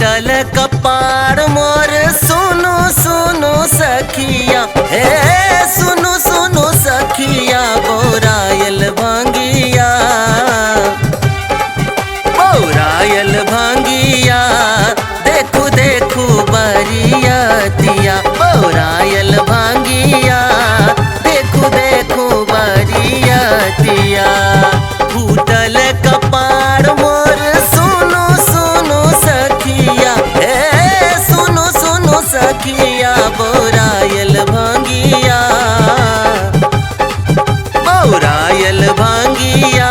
फूटल कपार मोर सुनो सुनो सखिया, हे सुनो सुनो सखिया, बोरायल भांगिया, बोरायल भांगिया, देखू देखू बरियतिया, बोरायल भांगिया, देखू देखू बरियतिया। फूटल कपार मोर सुनो सुनो सखिया, हे सुनो सुनो सखिया, बोरायल भांगिया, बोरायल भांगिया,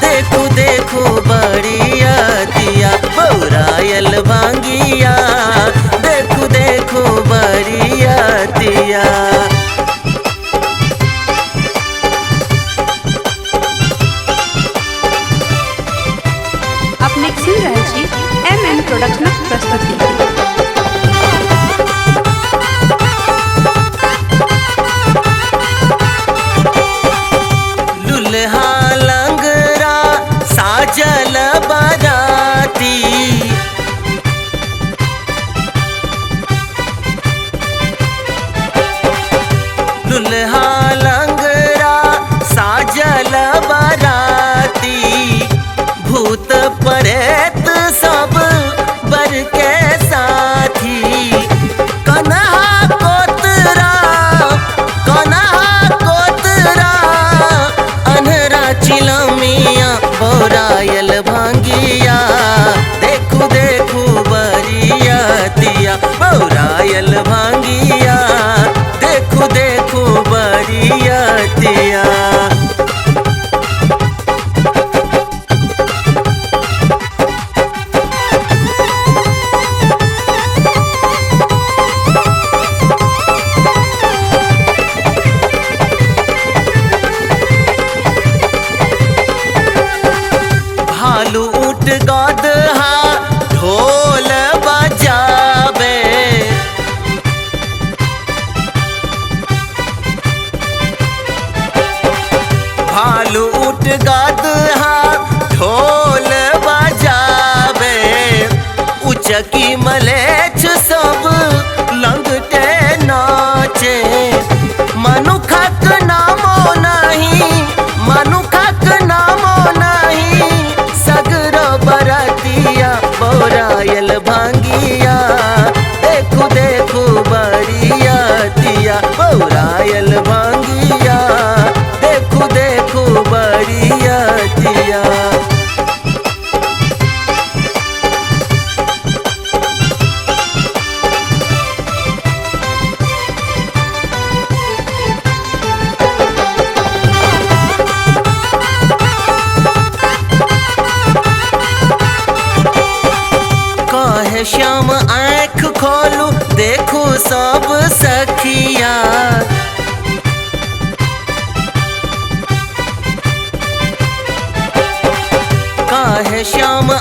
देखू देखू बरियतिया, बोरायल भांगिया, देखू देखू बरियतिया। अपने सुन रहे छी MM प्रोडक्शन प्रस्तुति। लुल्हा लंगरा साजल बराती, लुल्हा लंगरा साजल बराती, भूत प्रेत सब बर के साथी, कन्हा कोतरा, कन्हा कोतरा, अन्हरा चिलमिया, बोरायल भांगिया, देखू देखू बरियतिया, बोरायल भांगिया, देखू देखू बरियतिया। भालू ऊँट गदहा ढोल बजावे, भालू ऊँट गदहा ढोल बजावे, उचकी मलेच्छ सब लंगटे नाचे, मनुखक नामो नहीं, मनुखक नामो नहीं, सगरो बरतिया, बोरायल भांगिया, देखू देखू बरियतिया, बोरायल भांगिया, देखू देखू बरियतिया। कहे श्याम आँख खोलू देखू सब सखिया, कहे श्याम